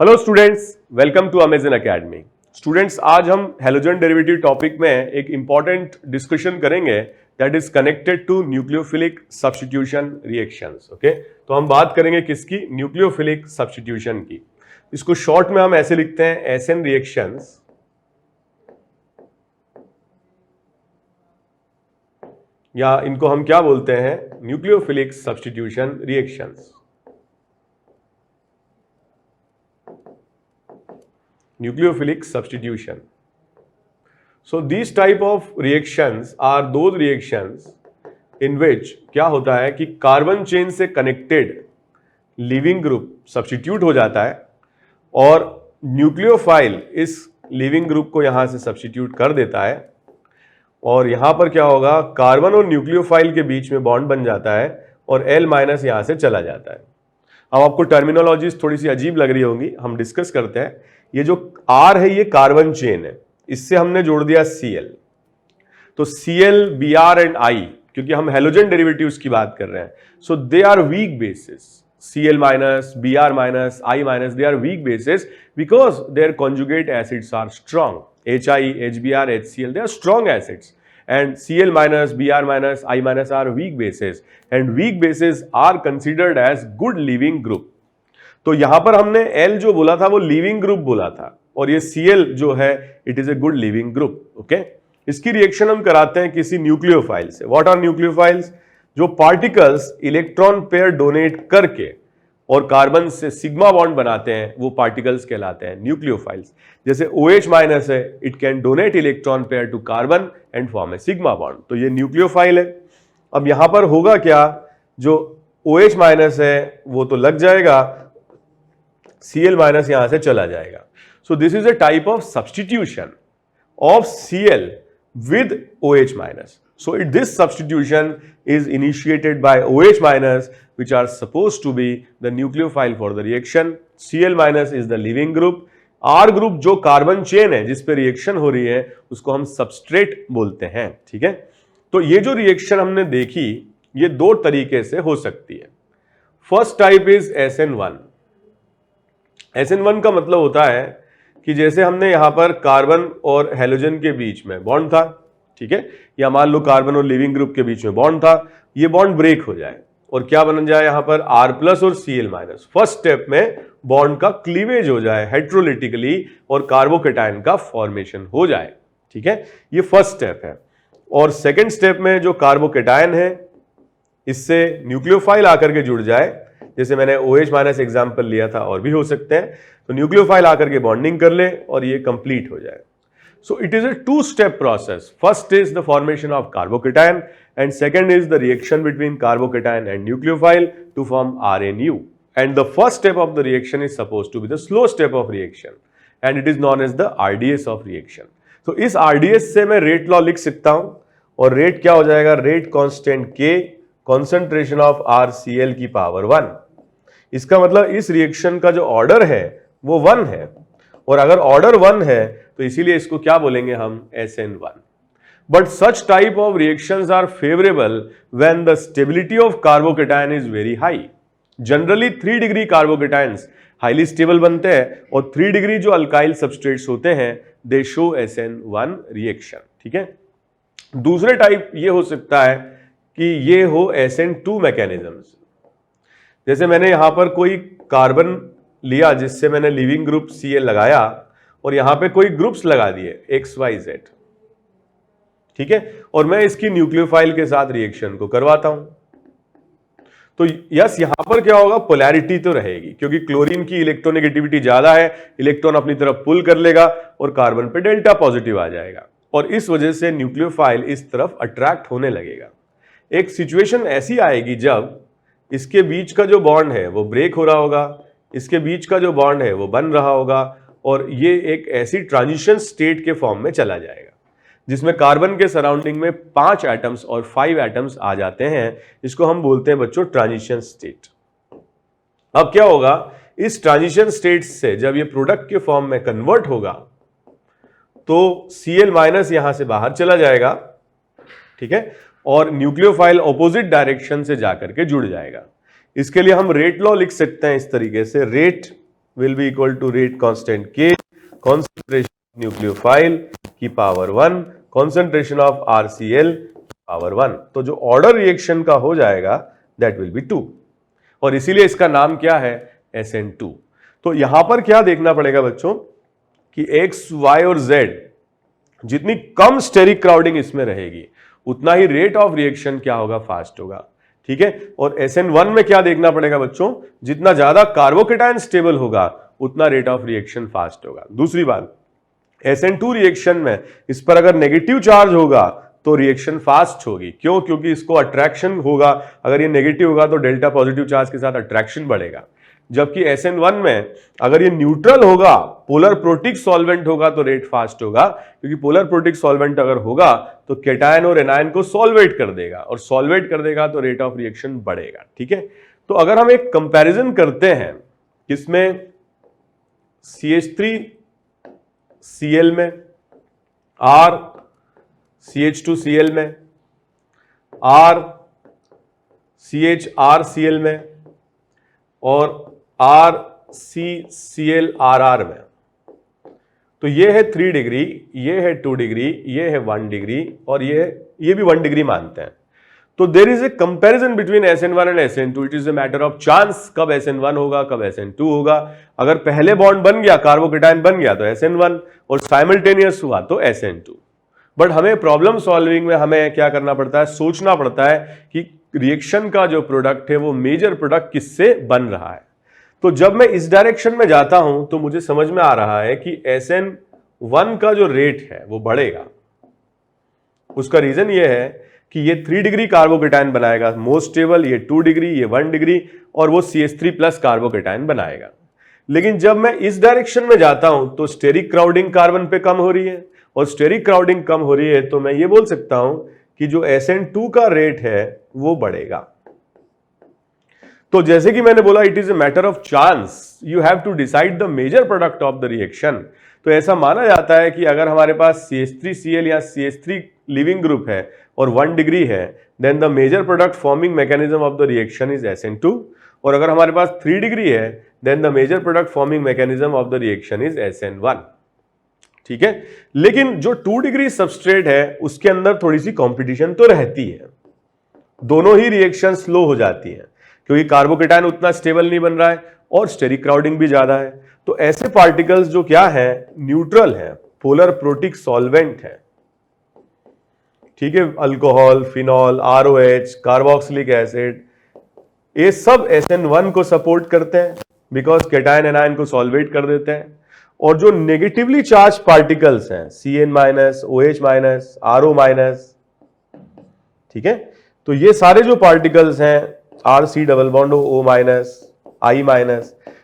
Hello students, welcome to Amazon academy. Students, आज हम halogen derivative topic में एक इंपॉर्टेंट डिस्कशन करेंगे that is connected to nucleophilic substitution reactions. Okay, तो हम बात करेंगे किसकी? न्यूक्लियोफिलिक सब्स्टिट्यूशन की। इसको शॉर्ट में हम ऐसे लिखते हैं एसएन रिएक्शंस, या इनको हम क्या बोलते हैं? Nucleophilic substitution reactions. Nucleophilic substitution. So these type of reactions are those reactions in which क्या होता है कि कार्बन चेन से कनेक्टेड लिविंग ग्रुप सब्स्टिट्यूट हो जाता है और न्यूक्लियोफाइल इस लिविंग ग्रुप को यहां से सब्स्टिट्यूट कर देता है और यहां पर क्या होगा, कार्बन और न्यूक्लियोफाइल के बीच में बॉन्ड बन जाता है और L माइनस यहां से चला जाता है। अब आपको टर्मिनोलॉजीज थोड़ी सी अजीब लग रही होंगी, हम डिस्कस करते हैं। ये जो R है ये कार्बन चेन है, इससे हमने जोड़ दिया Cl, तो Cl, Br एंड I, क्योंकि हम हेलोजन डेरिवेटिव्स की बात कर रहे हैं, so they are weak bases. Cl minus, Br minus, I minus, they are weak bases because their conjugate acids are strong. Hi, HBr, HCl, they are strong acids, and Cl minus, Br minus, I minus are weak bases, and weak bases are considered as good leaving group. तो यहां पर हमने L जो बोला था वो leaving group बोला था और ये Cl जो है it is a good leaving group. Okay, इसकी रिएक्शन हम कराते हैं किसी न्यूक्लियोफाइल से। What are nucleophiles? जो पार्टिकल्स इलेक्ट्रॉन पेयर डोनेट करके और कार्बन से सिग्मा बॉन्ड बनाते हैं वो पार्टिकल्स कहलाते हैं न्यूक्लियोफाइल्स। जैसे OH माइनस है, it can donate electron pair to carbon and form a sigma bond, तो ये न्यूक्लियोफाइल है। अब यहां पर होगा क्या, जो OH माइनस है वो तो लग जाएगा, Cl माइनस यहां से चला जाएगा। So this is a type of substitution of Cl with OH minus. So this substitution is initiated by OH minus, which are supposed to be the nucleophile for the reaction. Cl minus is the leaving group. R group जो carbon chain है जिस पे reaction हो रही है उसको हम substrate बोलते हैं। ठीक है, तो ये जो रिएक्शन हमने देखी ये दो तरीके से हो सकती है। First type is SN1। SN1 का मतलब होता है कि जैसे हमने यहां पर कार्बन और हेलोजन के बीच में बॉन्ड था, ठीक है, या मान लो कार्बन और लिविंग ग्रुप के बीच में बॉन्ड था, ये बॉन्ड ब्रेक हो जाए और क्या बन जाए यहां पर R प्लस और Cl माइनस। फर्स्ट स्टेप में बॉन्ड का क्लीवेज हो जाए हेट्रोलिटिकली और कार्बोकेटायन का फॉर्मेशन हो जाए। ठीक है, ये फर्स्ट स्टेप है। और सेकेंड स्टेप में जो कार्बोकेटायन है इससे न्यूक्लियोफाइल आकर के जुड़ जाए, जैसे मैंने OH माइनस एग्जाम्पल लिया था और भी हो सकते हैं, तो न्यूक्लियोफाइल आकर के बॉन्डिंग कर ले और ये कंप्लीट हो जाए। So it is a two step process. First is the formation of carbocation and second is the reaction between carbocation and nucleophile to form RNU, and the first step of the reaction is suppose to be the slow step of reaction and it is known as the RDS of reaction. तो इस RDS से मैं rate law लिख सकता हूं और rate क्या हो जाएगा, rate constant K, concentration of RCl की पावर 1। इसका मतलब इस रिएक्शन का जो ऑर्डर है वो 1 है, और अगर ऑर्डर 1 है तो इसीलिए इसको क्या बोलेंगे हम, SN1। But such type of reactions are favourable when the stability of carbocation is very high. Generally 3 degree carbocations highly stable बनते हैं और 3 डिग्री जो अल्काइल सबस्ट्रेट्स होते हैं दे शो SN1 रिएक्शन। ठीक है, दूसरे टाइप ये हो सकता है कि ये हो SN2 मैकेनिज्म्स। जैसे मैंने यहां पर कोई कार्बन लिया जिससे मैंने लिविंग ग्रुप Cl लगाया और यहां पे कोई ग्रुप्स लगा दिए XYZ, ठीक है, और मैं इसकी न्यूक्लियोफाइल के साथ रिएक्शन को करवाता हूं, तो यस यहां पर क्या होगा, पोलैरिटी तो रहेगी क्योंकि क्लोरीन की इलेक्ट्रोनेगेटिविटी ज्यादा है, इलेक्ट्रॉन अपनी तरफ पुल कर लेगा और कार्बन पे डेल्टा पॉजिटिव आ जाएगा और इस वजह से न्यूक्लियोफाइल इस तरफ अट्रैक्ट होने लगेगा। एक सिचुएशन ऐसी आएगी जब इसके बीच का जो बॉन्ड है वो ब्रेक हो रहा होगा, इसके बीच का जो बॉन्ड है वो बन रहा होगा और ये एक ऐसी ट्रांजिशन स्टेट के फॉर्म में चला जाएगा जिसमें कार्बन के सराउंडिंग में 5 एटम्स और 5 एटम्स आ जाते हैं। इसको हम बोलते हैं बच्चों ट्रांजिशन स्टेट। अब क्या होगा, इस ट्रांजिशन स्टेट से जब ये प्रोडक्ट के फॉर्म में कन्वर्ट होगा तो Cl माइनस यहां से बाहर चला जाएगा, ठीक है, और न्यूक्लियोफाइल ऑपोजिट डायरेक्शन से जाकर के जुड़ जाएगा। इसके लिए हम रेट लॉ लिख सकते हैं इस तरीके से, rate will be equal to rate constant K, concentration of nucleophile की पावर 1, concentration of RCl की पावर 1। तो जो ऑर्डर रिएक्शन का हो जाएगा that will be 2, और इसीलिए इसका नाम क्या है, SN2। तो यहां पर क्या देखना पड़ेगा बच्चों कि X, Y और Z जितनी कम स्टेरिक क्राउडिंग इसमें रहेगी उतना ही रेट ऑफ रिएक्शन क्या होगा, फास्ट होगा। ठीक है, और SN1 में क्या देखना पड़ेगा बच्चों, जितना ज्यादा कार्बोकेटायन स्टेबल होगा उतना रेट ऑफ रिएक्शन फास्ट होगा। दूसरी बात, SN2 रिएक्शन में इस पर अगर नेगेटिव चार्ज होगा तो रिएक्शन फास्ट होगी। क्यों? क्योंकि इसको अट्रैक्शन होगा, अगर ये नेगेटिव होगा तो डेल्टा पॉजिटिव चार्ज के साथ अट्रैक्शन बढ़ेगा। जबकि SN1 में अगर ये न्यूट्रल होगा, पोलर प्रोटिक सॉल्वेंट होगा तो रेट फास्ट होगा, क्योंकि पोलर प्रोटिक सॉल्वेंट अगर होगा तो केटायन और एनायन को सॉल्वेट कर देगा, और सॉल्वेट कर देगा तो रेट ऑफ रिएक्शन बढ़ेगा। ठीक है, तो अगर हम एक कंपैरिजन करते हैं किसमें, CH3Cl में, R CH2Cl में, R CHRCl में, और RCClRr में, तो ये है 3 डिग्री, ये है 2 डिग्री, ये है 1 डिग्री, और ये भी 1 डिग्री मानते हैं। तो there is a comparison between SN1 and SN2। It is a matter of chance कब SN1 होगा, कब SN2 होगा। अगर पहले बॉन्ड बन गया, कार्बोकेटायन बन गया तो SN1, और साइमल्टेनियस हुआ तो SN2। बट हमें प्रॉब्लम सॉल्विंग में हमें क्या करना पड़ता है, सोचना पड़ता है कि रिएक्शन का जो प्रोडक्ट है वो मेजर प्रोडक्ट किससे बन रहा है। तो जब मैं इस डायरेक्शन में जाता हूं तो मुझे समझ में आ रहा है कि SN1 का जो रेट है वो बढ़ेगा। उसका रीजन ये है कि ये 3 डिग्री कार्बोकेटायन बनाएगा मोस्ट स्टेबल, ये 2 डिग्री, ये 1 डिग्री, और वो CH3 प्लस कार्बोकेटायन बनाएगा। लेकिन जब मैं इस डायरेक्शन में जाता हूं तो स्टेरिक क्राउडिंग कार्बन पे कम हो रही है, और स्टेरिक क्राउडिंग कम हो रही है तो मैं ये बोल सकता हूं कि जो SN2 का रेट है वो बढ़ेगा। तो जैसे कि मैंने बोला, it is a matter of chance, you have to decide the major product of the reaction. तो ऐसा माना जाता है कि अगर हमारे पास CH3Cl या CH3 लिविंग ग्रुप है और 1 डिग्री है, then the major product forming mechanism of the reaction is SN2, और अगर हमारे पास 3 डिग्री है then the major product forming mechanism of the reaction is SN1। ठीक है, लेकिन जो 2 डिग्री सबस्ट्रेट है उसके अंदर थोड़ी सी कॉम्पिटिशन तो रहती है, दोनों ही रिएक्शन स्लो हो जाती है क्योंकि कार्बोकेटायन उतना स्टेबल नहीं बन रहा है और स्टेरिक क्राउडिंग भी ज्यादा है। तो ऐसे पार्टिकल्स जो क्या है, न्यूट्रल है, पोलर प्रोटिक सॉल्वेंट है। ठीक है, alcohol, phenol, ROH, carboxylic acid, ये सब SN1 को सपोर्ट करते हैं बिकॉज केटायन एनायन को सॉल्वेट कर देते हैं। और जो नेगेटिवली चार्ज पार्टिकल्स हैं, CN-, OH-, RO-, ठीक है, तो ये सारे जो पार्टिकल्स हैं RC double bond O-, I-,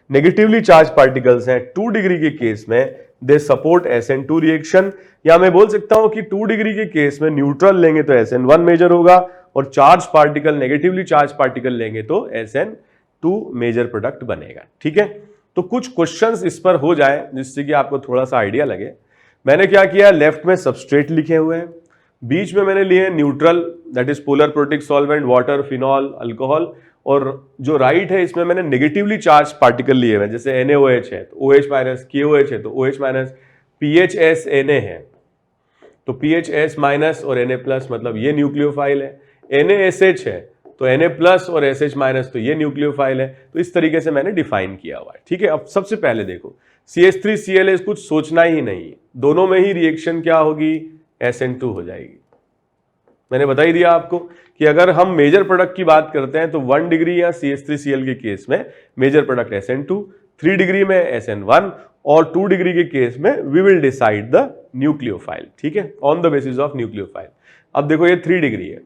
negatively charge particles हैं, 2 डिग्री के केस में दे सपोर्ट SN2 रिएक्शन। या मैं बोल सकता हूं कि 2 डिग्री के केस में न्यूट्रल लेंगे तो SN1 मेजर होगा, और charge particle, negatively charge particle लेंगे तो SN2 मेजर प्रोडक्ट बनेगा। ठीक है, तो कुछ क्वेश्चंस इस पर हो जाए जिससे कि आपको थोड़ा सा आइडिया लगे। मैंने क्या किया, लेफ्ट में सबस्ट्रेट लिखे हुए हैं, बीच में मैंने लिए neutral, that is polar protic solvent, water, phenol, alcohol, और जो राइट है इसमें मैंने नेगेटिवली चार्ज पार्टिकल लिए हुए, जैसे NaOH है तो OH-, KOH है तो OH-, PHS Na है तो PHS- और Na+, मतलब ये न्यूक्लियोफाइल है। NaSH है तो Na+ और SH- तो ये न्यूक्लियोफाइल है। तो इस तरीके से मैंने डिफाइन किया हुआ है। ठीक है, अब सबसे पहले देखो CH3Cl कुछ सोचना ही नहीं, दोनों में ही रिएक्शन क्या होगी, SN2 हो जाएगी। मैंने बता ही दिया आपको कि अगर हम मेजर प्रोडक्ट की बात करते हैं तो 1 डिग्री या CH3Cl के केस में मेजर प्रोडक्ट SN2, 3 डिग्री में SN1, और 2 डिग्री के केस में we will decide the nucleophile. ठीक है, on the basis of nucleophile. अब देखो ये 3 डिग्री है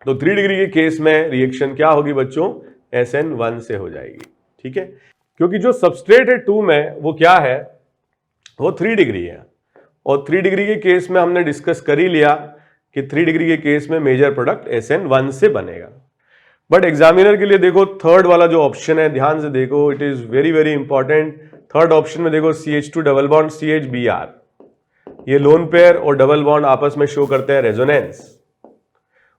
तो 3 डिग्री के केस में रिएक्शन क्या होगी बच्चों, SN1 से हो जाएगी। ठीक है, क्योंकि जो सबस्ट्रेट है 2 में वो क्या है, वो 3 डिग्री है, और 3 डिग्री के केस में हमने डिस्कस कर ही लिया कि 3 डिग्री के केस में मेजर प्रोडक्ट SN1 से बनेगा। बट एग्जामिनर के लिए देखो थर्ड वाला जो ऑप्शन है, ध्यान से देखो, it is very very important. Third option में देखो CH2 डबल बॉन्ड CH-Br, ये लोन पेयर और डबल बॉन्ड आपस में शो करते हैं रेजोनेंस,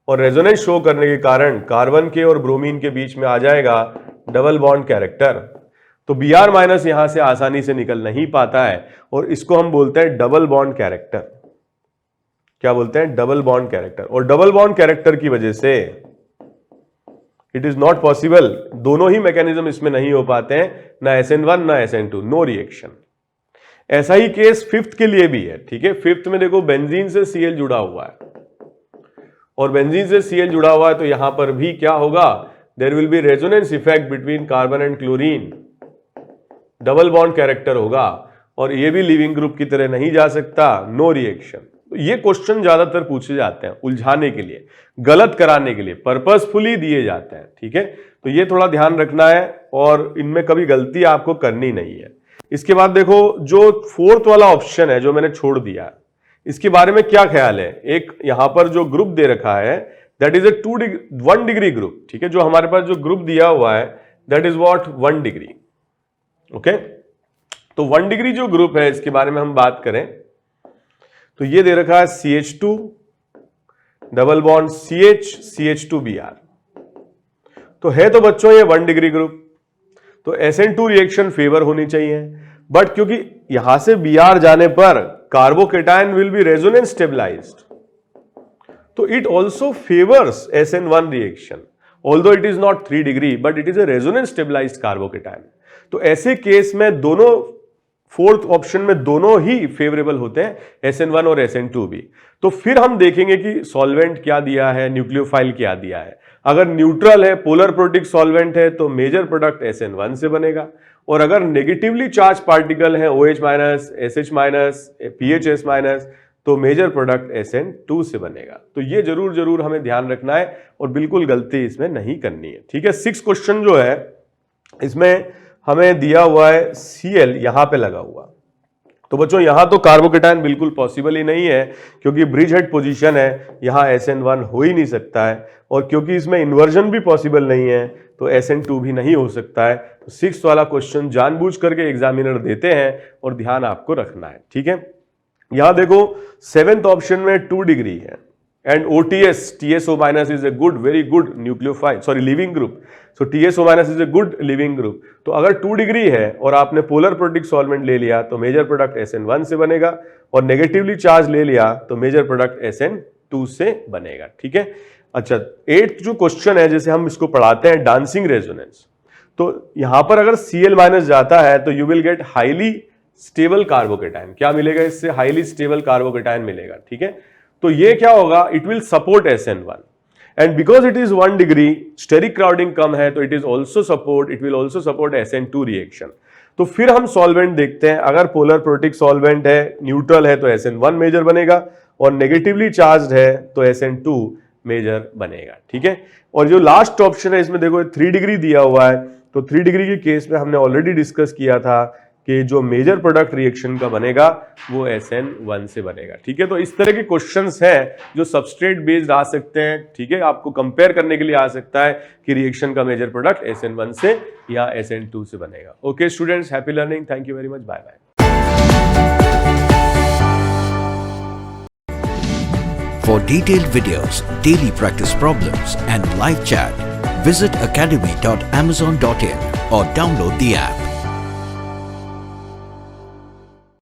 और रेजोनेंस शो करने के कारण कार्बन के और ब्रोमीन के बीच में आ जाएगा डबल बॉन्ड कैरेक्टर। तो Br माइनस यहां से आसानी से निकल नहीं पाता है और इसको हम बोलते हैं डबल बॉन्ड कैरेक्टर। क्या बोलते हैं? Double bond character. और डबल बॉन्ड कैरेक्टर की वजह से इट इज नॉट पॉसिबल, दोनों ही मैकेनिज्म इसमें नहीं हो पाते हैं, ना SN1 ना SN2, नो रिएक्शन। ऐसा ही केस फिफ्थ के लिए भी है, ठीक है। फिफ्थ में देखो बेंजीन से Cl जुड़ा हुआ है और बेंजीन से Cl जुड़ा हुआ है तो यहां पर भी क्या होगा? There will be resonance effect between carbon and chlorine, double bond character होगा और ये भी लिविंग ग्रुप की तरह नहीं जा सकता, नो रिएक्शन। तो ये क्वेश्चन ज्यादातर पूछे जाते हैं उलझाने के लिए, गलत कराने के लिए, पर्पसफुली दिए जाते हैं, ठीक है। तो ये थोड़ा ध्यान रखना है और इनमें कभी गलती आपको करनी नहीं है। इसके बाद देखो जो फोर्थ वाला ऑप्शन है जो मैंने छोड़ दिया, इसके बारे में क्या ख्याल है? एक यहां पर जो ग्रुप दे रखा है that is a 1 degree group, ठीक है। जो हमारे पास जो ग्रुप दिया हुआ है that is what 1 degree, okay. तो 1 डिग्री जो ग्रुप है इसके बारे में हम बात करें तो ये दे रखा है CH2 double bond CH CH2Br। तो है तो बच्चों ये 1 डिग्री ग्रुप, तो SN2 रिएक्शन फेवर होनी चाहिए, बट क्योंकि यहां से Br जाने पर carbocation will be resonance stabilized, तो it also favours SN1 reaction, although it is not 3 degree but it is a resonance stabilized carbocation. तो ऐसे केस में दोनों, फोर्थ ऑप्शन में दोनों ही फेवरेबल होते हैं, SN1 और SN2 भी। तो फिर हम देखेंगे कि सॉल्वेंट क्या दिया है, न्यूक्लियोफाइल क्या दिया है। अगर न्यूट्रल है, पोलर प्रोटिक सॉल्वेंट है तो मेजर प्रोडक्ट SN1 से बनेगा, और अगर नेगेटिवली चार्ज पार्टिकल है OH minus, SH minus, PHS minus, तो मेजर प्रोडक्ट SN2 से बनेगा। तो ये जरूर हमें ध्यान रखना है और बिल्कुल गलती इसमें नहीं करनी है, ठीक है। 6 क्वेश्चन जो है इसमें हमें दिया हुआ है Cl यहां पे लगा हुआ, तो बच्चों यहां तो कार्बोकेटायन बिल्कुल पॉसिबल ही नहीं है क्योंकि ब्रिज हेड पोजीशन है, यहां SN1 हो ही नहीं सकता है, और क्योंकि इसमें इन्वर्जन भी पॉसिबल नहीं है तो SN2 भी नहीं हो सकता है। तो 6 वाला क्वेश्चन जानबूझ करके एग्जामिनर देते हैं और ध्यान आपको रखना है, ठीक है। यहां देखो 7th ऑप्शन में 2 डिग्री है and OTS TSO minus is a good very good nucleophile sorry living group, so TSO minus is a good living group। तो अगर 2 डिग्री है और आपने पोलर प्रोटिक सॉल्वेंट ले लिया तो मेजर प्रोडक्ट SN1 से बनेगा, और नेगेटिवली चार्ज ले लिया तो मेजर प्रोडक्ट SN2 से बनेगा, ठीक है। अच्छा 8th जो क्वेश्चन है जैसे हम इसको पढ़ाते हैं डांसिंग रेजोनेंस, तो यहां पर अगर Cl माइनस जाता है तो you will get highly stable carbocation. क्या मिलेगा इससे? हाईली स्टेबल कार्बोकेटायन मिलेगा, ठीक है। तो ये क्या होगा? It will support SN1 and because it is 1 degree, steric crowding कम है तो it will also support SN2 reaction. तो फिर हम सॉल्वेंट देखते हैं, अगर पोलर प्रोटिक सॉल्वेंट है, न्यूट्रल है तो SN1 मेजर बनेगा, और नेगेटिवली चार्ज है तो SN2 मेजर बनेगा, ठीक है। और जो लास्ट ऑप्शन है इसमें देखो 3 डिग्री दिया हुआ है, तो 3 डिग्री के केस में हमने ऑलरेडी डिस्कस किया था कि जो मेजर प्रोडक्ट रिएक्शन का बनेगा वो SN1 से बनेगा, ठीक है। तो इस तरह के क्वेश्चंस हैं जो सबस्ट्रेट बेस्ड आ सकते हैं, ठीक है। आपको कंपेयर करने के लिए आ सकता है कि रिएक्शन का मेजर प्रोडक्ट SN1 से या SN2 से बनेगा। Okay students, happy learning, thank you very much, bye bye. For detailed videos, daily practice problems and live chat, visit academy.amazon.in or download the app.